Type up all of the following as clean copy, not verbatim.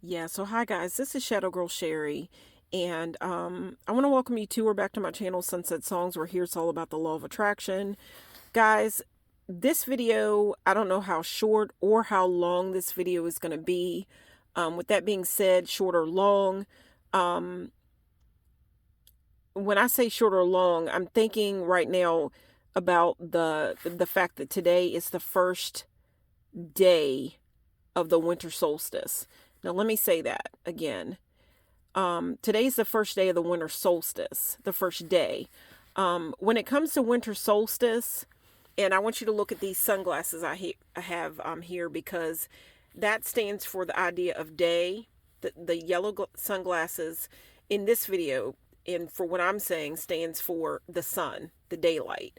Yeah, so hi guys, this is Shadow Girl Sherry, and I want to welcome you to or back to my channel, Sunset Songs, where here it's all about the law of attraction. Guys, this video, I don't know how short or how long this video is going to be. With that being said, short or long, um, when I say short or long, I'm thinking right now about the fact that today is the first day of the winter solstice. Now, let me say that again. Today's the first day of the winter solstice, the first day. When it comes to winter solstice, and I want you to look at these sunglasses I have here because that stands for the idea of day. The yellow sunglasses in this video, and for what I'm saying, stands for the sun, the daylight.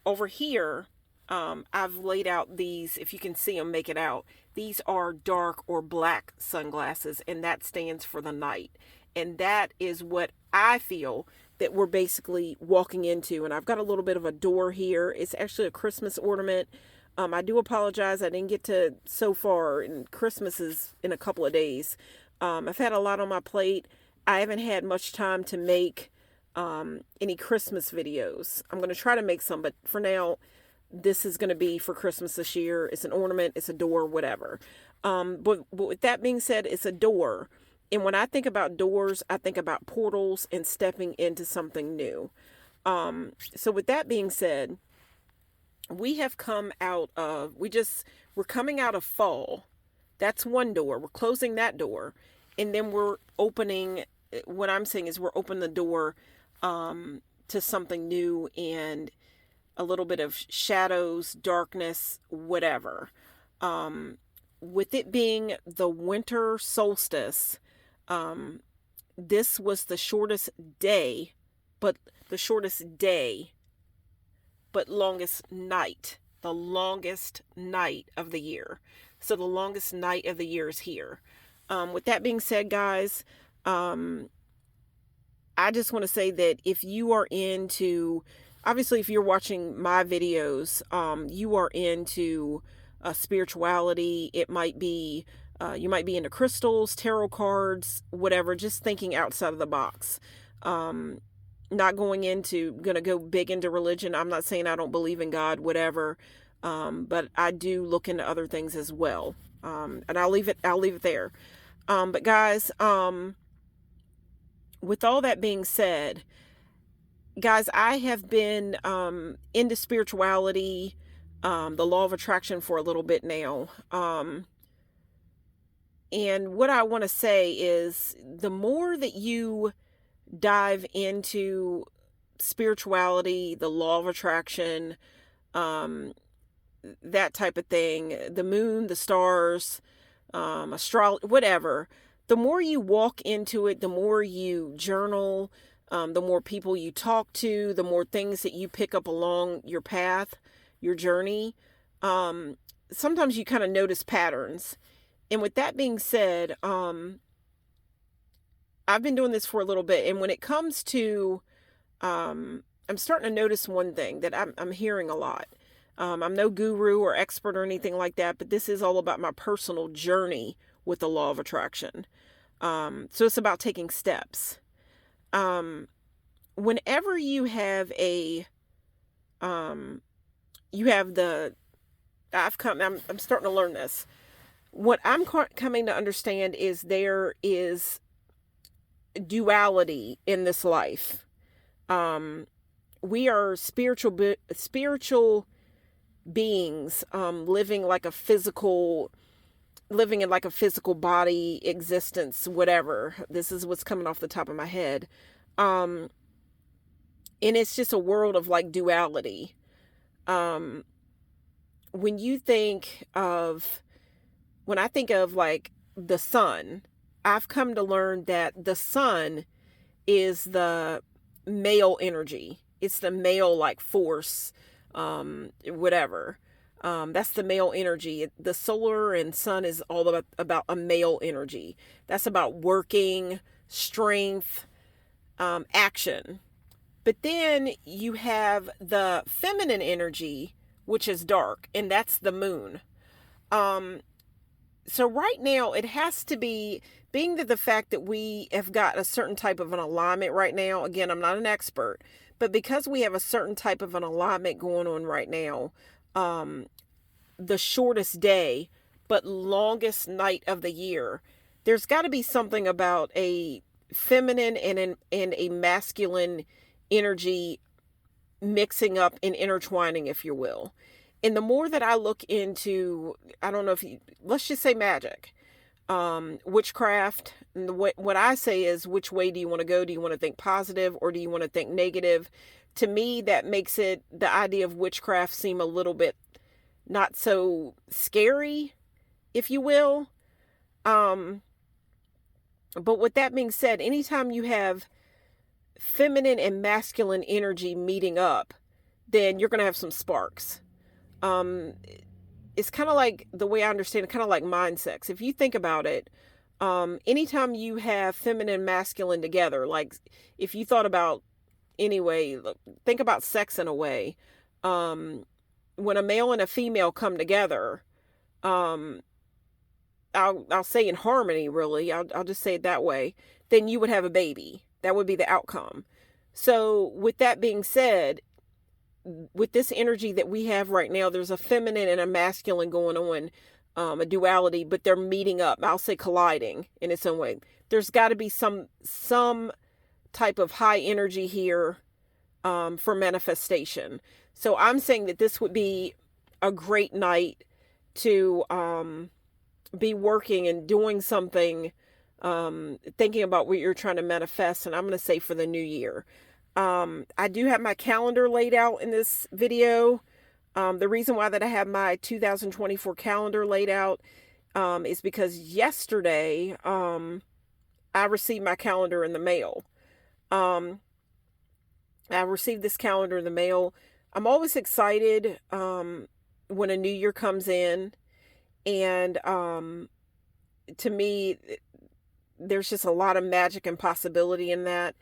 Over here, I've laid out these, if you can see them, make it out. These are dark or black sunglasses, and that stands for the night. And that is what I feel that we're basically walking into. And I've got a little bit of a door here. It's actually a Christmas ornament. I do apologize. I didn't get to so far, and Christmas is in a couple of days. I've had a lot on my plate. I haven't had much time to make any Christmas videos. I'm going to try to make some, but for now, this is going to be for Christmas this year. It's an ornament, it's a door, whatever. But with that being said, it's a door. And when I think about doors, I think about portals and stepping into something new. So with that being said, we have come out of, we're coming out of fall. That's one door. We're closing that door. And then we're opening, what I'm saying is we're opening the door to something new and a little bit of shadows, darkness, whatever. With it being the winter solstice, this was the shortest day, but the shortest day, but longest night, the longest night of the year. So the longest night of the year is here. With that being said, guys, I just want to say that if you are into, obviously, if you're watching my videos, you are into spirituality. It might be, you might be into crystals, tarot cards, whatever, just thinking outside of the box. Not going to go big into religion. I'm not saying I don't believe in God, whatever. But I do look into other things as well. And I'll leave it there. But guys, with all that being said, guys, I have been into spirituality, the law of attraction for a little bit now. And what I want to say is the more that you dive into spirituality, the law of attraction, that type of thing, the moon, the stars, astrology, whatever, the more you walk into it, the more you journal, the more people you talk to, the more things that you pick up along your path, your journey. Sometimes you kind of notice patterns. And with that being said, I've been doing this for a little bit. And when it comes to, I'm starting to notice one thing that I'm hearing a lot. I'm no guru or expert or anything like that, but this is all about my personal journey with the law of attraction. So it's about taking steps. Whenever you have you have I'm starting to learn this. What I'm coming to understand is there is duality in this life. We are spiritual beings, living in like a physical body existence, whatever. This is what's coming off the top of my head. And it's just a world of like duality. When I think of like the sun, I've come to learn that the sun is the male energy. It's the male like force, whatever. That's the male energy. The solar and sun is all about a male energy. That's about working, strength, action. But then you have the feminine energy, which is dark, and that's the moon. So right now it has to be, being that the fact that we have got a certain type of an alignment right now. Again, I'm not an expert, but because we have a certain type of an alignment going on right now, um, the shortest day but longest night of the year, there's got to be something about a feminine and a masculine energy mixing up and intertwining, if you will. And the more that I look into, I don't know if you, let's just say magic, witchcraft, and what I say is, which way do you want to go? Do you want to think positive or do you want to think negative? To me, that makes it, the idea of witchcraft, seem a little bit not so scary, if you will. Um, but with that being said, anytime you have feminine and masculine energy meeting up, then you're going to have some sparks. Um, it's kind of like, the way I understand it, kind of like mind sex. If you think about it, anytime you have feminine and masculine together, like if you thought about, anyway, think about sex in a way. When a male and a female come together, um, I'll say in harmony, really, I'll just say it that way, then you would have a baby. That would be the outcome. So with that being said, with this energy that we have right now, there's a feminine and a masculine going on, a duality, but they're meeting up. I'll say colliding in its own way. There's got to be some type of high energy here, for manifestation. So I'm saying that this would be a great night to be working and doing something, thinking about what you're trying to manifest. And I'm going to say for the new year. I do have my calendar laid out in this video. The reason why that I have my 2024 calendar laid out, is because yesterday, I received my calendar in the mail. I received this calendar in the mail. I'm always excited, when a new year comes in, and, to me, there's just a lot of magic and possibility in that.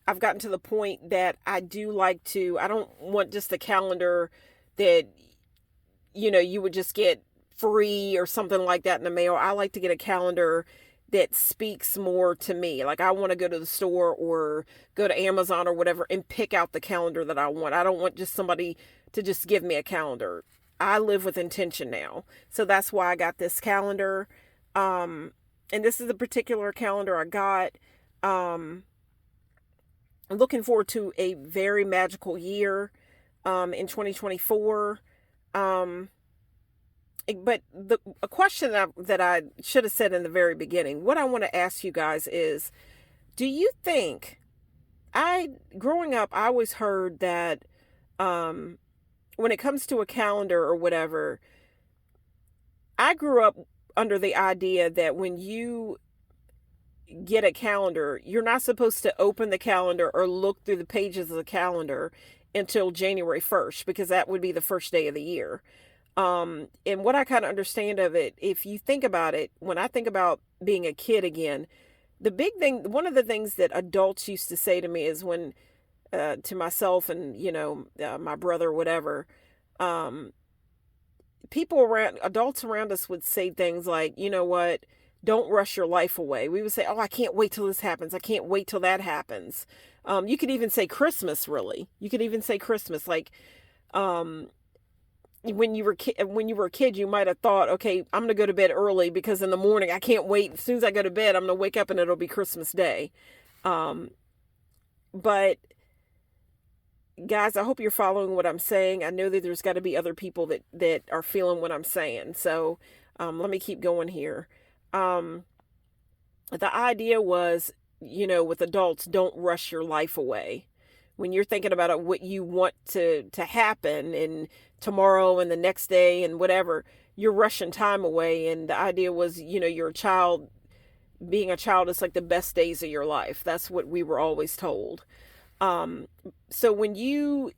I've gotten to the point that I do like to, I don't want just a calendar that, you would just get free or something like that in the mail. I like to get a calendar that speaks more to me. Like, I want to go to the store or go to Amazon or whatever and pick out the calendar that I want. I don't want just somebody to just give me a calendar. I live with intention now. So that's why I got this calendar. And this is the particular calendar I got. I'm looking forward to a very magical year, in 2024. But a question that I should have said in the very beginning, what I want to ask you guys is, do you think, growing up, I always heard that, when it comes to a calendar or whatever, I grew up under the idea that when you get a calendar, you're not supposed to open the calendar or look through the pages of the calendar until January 1st, because that would be the first day of the year. And what I kind of understand of it, if you think about it, when I think about being a kid again, the big thing, one of the things that adults used to say to me is when, to myself and, my brother, whatever, adults around us would say things like, you know what, don't rush your life away. We would say, oh, I can't wait till this happens. I can't wait till that happens. You could even say Christmas, really. You could even say Christmas, like, when you were a kid, you might have thought, okay, I'm going to go to bed early because in the morning, I can't wait. As soon as I go to bed, I'm going to wake up and it'll be Christmas Day. But guys, I hope you're following what I'm saying. I know that there's got to be other people that are feeling what I'm saying. So, let me keep going here. The idea was, with adults, don't rush your life away. When you're thinking about it, what you want to happen and tomorrow and the next day and whatever, you're rushing time away. And the idea was, you're a child. Being a child is like the best days of your life. That's what we were always told. So when you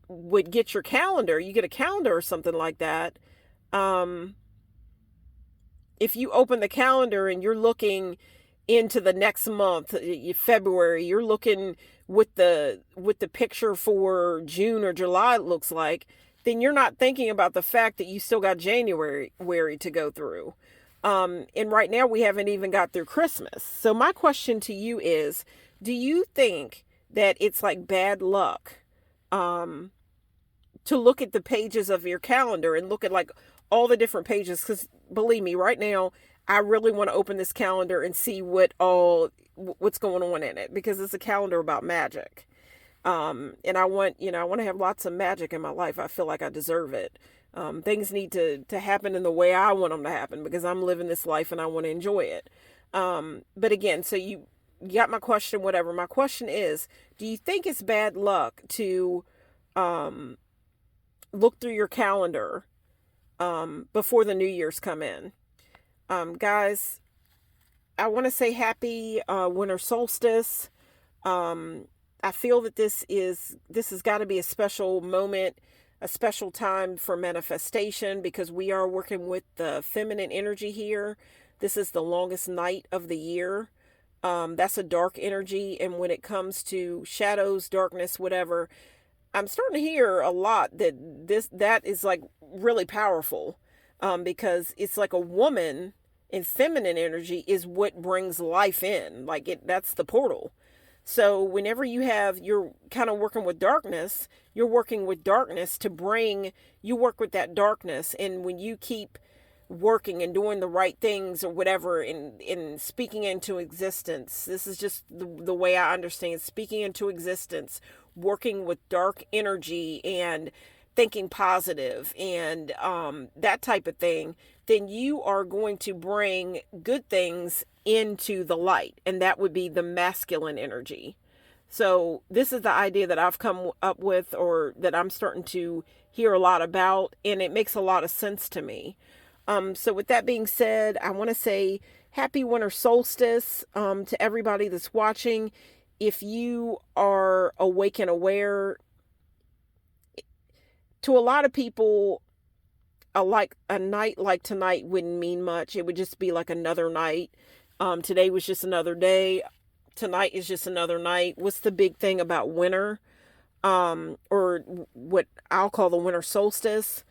would get your calendar, you get a calendar or something like that. If you open the calendar and you're looking into the next month, February, you're looking what the picture for June or July looks like, then you're not thinking about the fact that you still got January to go through. And right now we haven't even got through Christmas. So my question to you is, do you think that it's like bad luck um, to look at the pages of your calendar and look at like all the different pages? Because believe me, right now, I really want to open this calendar and see what's going on in it, because it's a calendar about magic. And I want, I want to have lots of magic in my life. I feel like I deserve it. Things need to happen in the way I want them to happen, because I'm living this life and I want to enjoy it. But again, so you got my question, whatever. My question is, do you think it's bad luck to look through your calendar before the New Year's come in? Guys, I want to say happy winter solstice. I feel that this has got to be a special moment, a special time for manifestation, because we are working with the feminine energy here. This is the longest night of the year. That's a dark energy. And when it comes to shadows, darkness, whatever, I'm starting to hear a lot that is like really powerful, because it's like a woman in feminine energy is what brings life in. That's the portal. So whenever you're kind of working with darkness, you're working with darkness you work with that darkness. And when you keep working and doing the right things or whatever, in speaking into existence, this is just the way I understand speaking into existence, working with dark energy and thinking positive and that type of thing, then you are going to bring good things into the light. And that would be the masculine energy. So this is the idea that I've come up with, or that I'm starting to hear a lot about, and it makes a lot of sense to me. So with that being said, I want to say happy winter solstice to everybody that's watching. If you are awake and aware, to a lot of people, a night like tonight wouldn't mean much. It would just be like another night. Today was just another day. Tonight is just another night. What's the big thing about winter? Or what I'll call the winter solstice?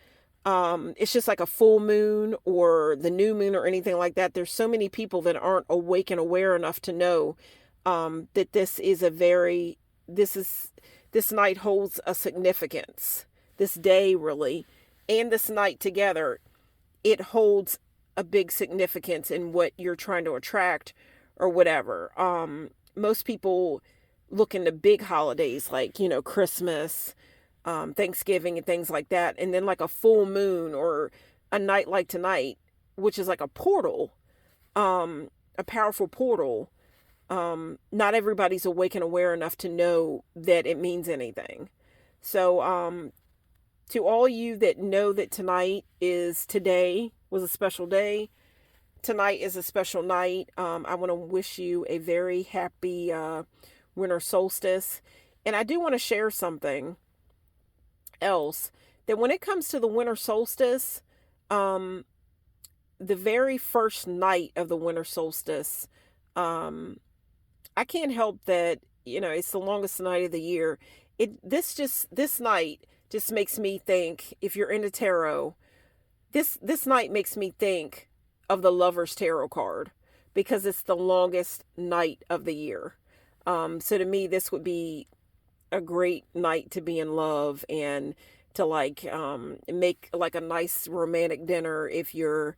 It's just like a full moon or the new moon or anything like that. There's so many people that aren't awake and aware enough to know that this night holds a significance. This day really, and this night together, it holds a big significance in what you're trying to attract or whatever. Most people look into big holidays like, Christmas, Thanksgiving and things like that. And then like a full moon or a night like tonight, which is like a portal, a powerful portal. Not everybody's awake and aware enough to know that it means anything. So, to all you that know that today was a special day, tonight is a special night, I want to wish you a very happy winter solstice. And I do want to share something else, that when it comes to the winter solstice, the very first night of the winter solstice, I can't help that, it's the longest night of the year. This night just makes me think, if you're into tarot, this night makes me think of the Lover's Tarot card, because it's the longest night of the year. So to me, this would be a great night to be in love and to make like a nice romantic dinner if you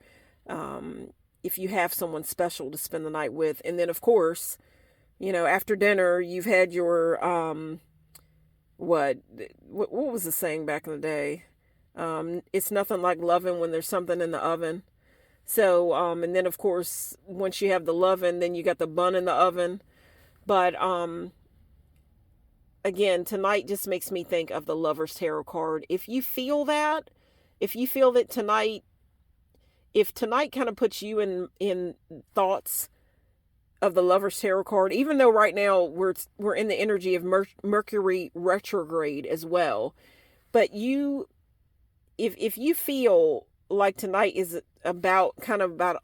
have someone special to spend the night with. And then of course, after dinner, you've had your, what was the saying back in the day? It's nothing like loving when there's something in the oven. So, and then of course, once you have the loving, then you got the bun in the oven. But, again, tonight just makes me think of the Lover's Tarot card. If you feel that tonight, if tonight kind of puts you in thoughts of the Lover's Tarot card, even though right now we're in the energy of Mercury retrograde as well, but if you feel like tonight is about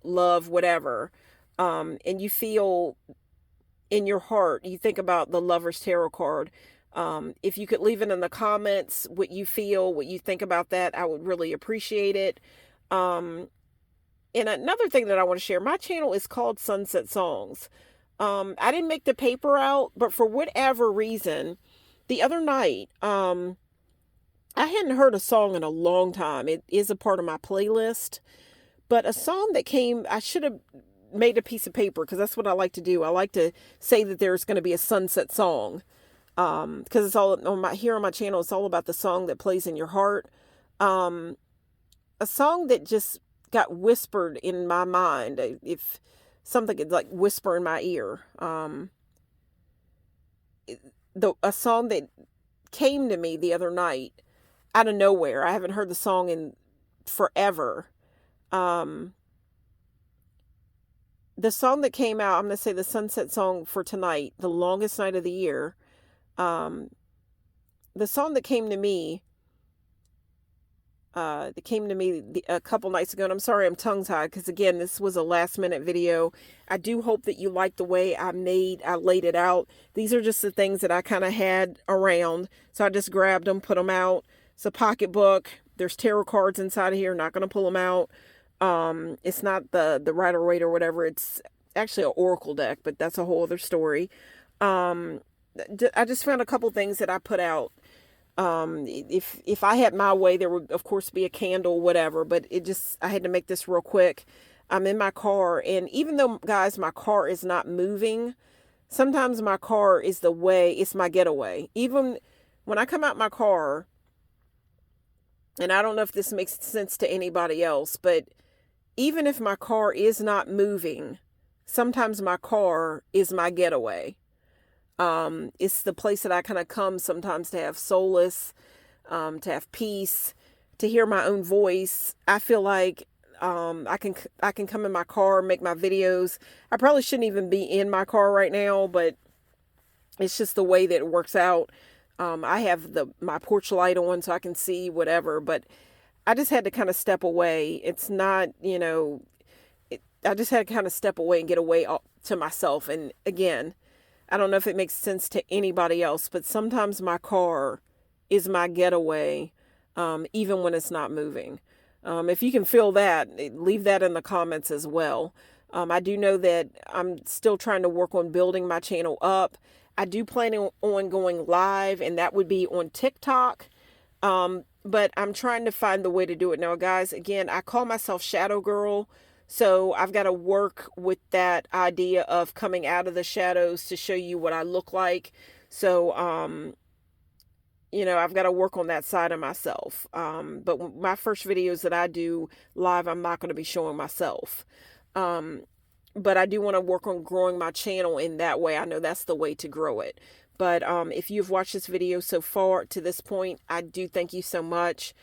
love, whatever, and you feel in your heart, you think about the Lover's Tarot card, if you could leave it in the comments, what you feel, what you think about that, I would really appreciate it. And another thing that I want to share, my channel is called Sunset Songs. I didn't make the paper out, but for whatever reason, the other night, I hadn't heard a song in a long time. It is a part of my playlist, but a song that came, I should have made a piece of paper because that's what I like to do. I like to say that there's going to be a sunset song. Because it's all on here on my channel. It's all about the song that plays in your heart. A song that just got whispered in my mind. If something could like whisper in my ear. A song that came to me the other night out of nowhere. I haven't heard the song in forever. The song that came out, I'm going to say the sunset song for tonight, the longest night of the year. The song that came to me, a couple nights ago, and I'm sorry I'm tongue-tied because again, this was a last-minute video. I do hope that you like the way I laid it out. These are just the things that I kind of had around, so I just grabbed them, put them out. It's a pocketbook. There's tarot cards inside of here. Not going to pull them out. It's not the Rider-Waite or whatever. It's actually an oracle deck, but that's a whole other story. I just found a couple things that I put out. If I had my way, there would of course be a candle, whatever, but I had to make this real quick. I'm in my car, and even though, guys, my car is not moving, sometimes my car is it's my getaway. Even when I come out my car, and I don't know if this makes sense to anybody else, but even if my car is not moving, sometimes my car is my getaway. It's the place that I kind of come sometimes to have solace, to have peace, to hear my own voice. I feel like I can come in my car, make my videos. I probably shouldn't even be in my car right now, but it's just the way that it works out. I have my porch light on so I can see whatever, but I just had to kind of step away. It's not, I just had to kind of step away and get away to myself. And again, I don't know if it makes sense to anybody else, but sometimes my car is my getaway, even when it's not moving. If you can feel that, leave that in the comments as well. I do know that I'm still trying to work on building my channel up. I do plan on going live, and that would be on TikTok. But I'm trying to find the way to do it. Now, guys, again, I call myself Shadow Girl. So I've got to work with that idea of coming out of the shadows to show you what I look like. So, I've got to work on that side of myself. But my first videos that I do live, I'm not going to be showing myself. But I do want to work on growing my channel in that way. I know that's the way to grow it. But if you've watched this video so far to this point, I do thank you so much.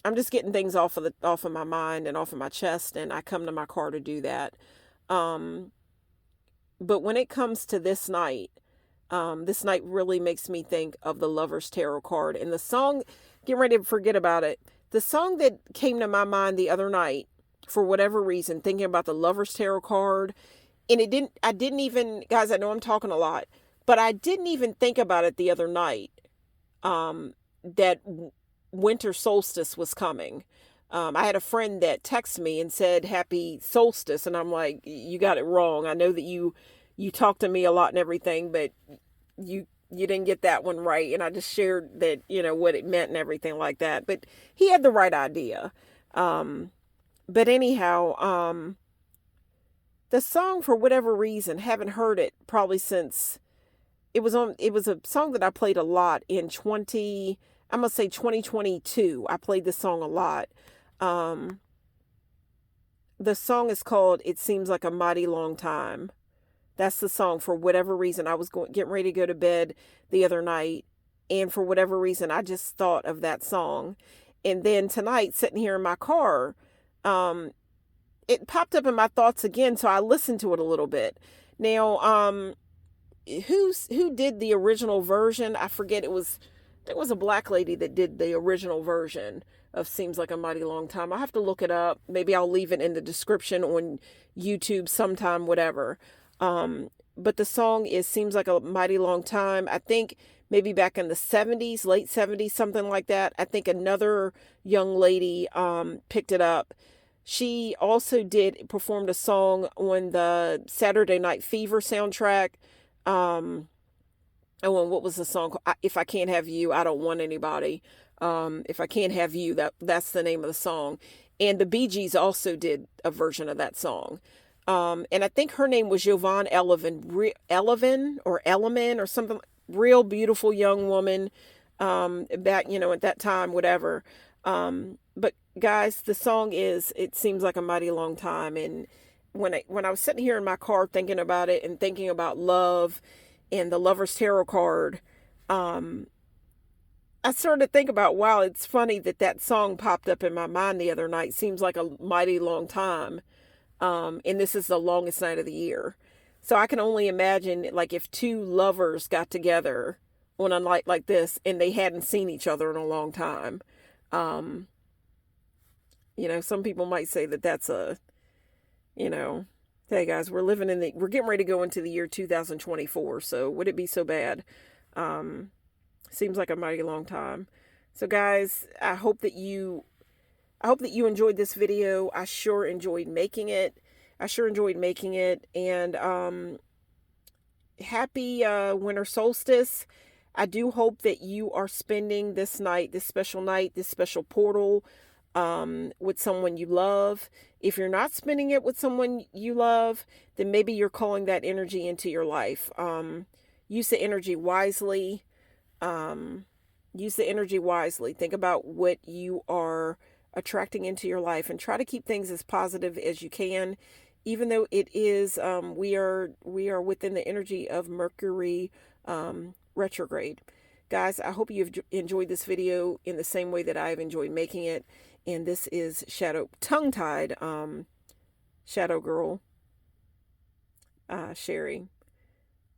I'm just getting things off of my mind and off of my chest, and I come to my car to do that. But when it comes to this night really makes me think of the Lover's Tarot card. And the song, get ready to forget about it. The song that came to my mind the other night, for whatever reason, thinking about the Lover's Tarot card, and I didn't even, guys, I know I'm talking a lot, but I didn't even think about it the other night, that winter solstice was coming. I had a friend that texted me and said, "Happy solstice." And I'm like, you got it wrong. I know that you talk to me a lot and everything, but you didn't get that one right. And I just shared that, what it meant and everything like that. But he had the right idea. But anyhow, the song, for whatever reason, haven't heard it probably since it was a song that I played a lot in 2022. I played this song a lot. The song is called "It Seems Like a Mighty Long Time." That's the song. For whatever reason, I was getting ready to go to bed the other night, and for whatever reason, I just thought of that song. And then tonight, sitting here in my car, it popped up in my thoughts again, so I listened to it a little bit. Now, who did the original version? I forget. There was a black lady that did the original version of "Seems Like a Mighty Long Time." I'll have to look it up. Maybe I'll leave it in the description on YouTube sometime, whatever. But the song "Seems Like a Mighty Long Time." I think maybe back in the 70s, late 70s, something like that. I think another young lady picked it up. She also performed a song on the Saturday Night Fever soundtrack. Oh, and what was the song called? If I Can't Have You, I Don't Want Anybody. If I Can't Have You, that's the name of the song. And the Bee Gees also did a version of that song. And I think her name was Jovan Elevin or Eleman or something. Real beautiful young woman. Back, at that time, whatever. But guys, the song it seems like a mighty long time. And when I was sitting here in my car thinking about it and thinking about love and the Lover's Tarot card, I started to think about, wow, it's funny that song popped up in my mind the other night. Seems like a mighty long time. And this is the longest night of the year. So I can only imagine, like, if two lovers got together on a night like this and they hadn't seen each other in a long time. Some people might say that's hey guys, we're getting ready to go into the year 2024. So would it be so bad? Seems like a mighty long time. So guys, I hope that you enjoyed this video. I sure enjoyed making it. And happy winter solstice. I do hope that you are spending this special portal with someone you love. If you're not spending it with someone you love, then maybe you're calling that energy into your life. Use the energy wisely. Think about what you are attracting into your life and try to keep things as positive as you can, even though it is, we are within the energy of Mercury, retrograde. Guys, I hope you've enjoyed this video in the same way that I've enjoyed making it. And this is tongue-tied, Shadow Girl, Sherry,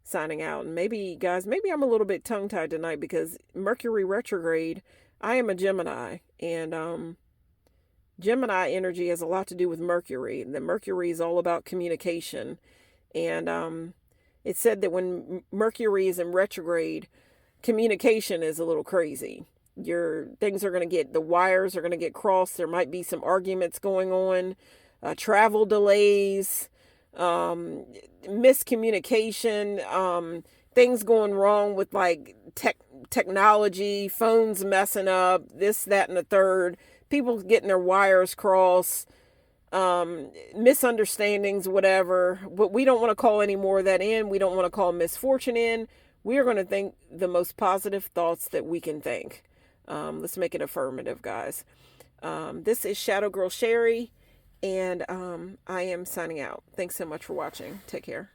signing out. And maybe I'm a little bit tongue-tied tonight because Mercury retrograde, I am a Gemini, and Gemini energy has a lot to do with Mercury. The Mercury is all about communication. And it's said that when Mercury is in retrograde, communication is a little crazy. The wires are going to get crossed. There might be some arguments going on, travel delays, miscommunication, things going wrong with like technology, phones messing up, this, that, and the third, people getting their wires crossed, misunderstandings, whatever. But we don't want to call any more of that in. We don't want to call misfortune in. We are going to think the most positive thoughts that we can think. Let's make it affirmative, guys. This is Shadow Girl Sherry, and I am signing out. Thanks so much for watching. Take care.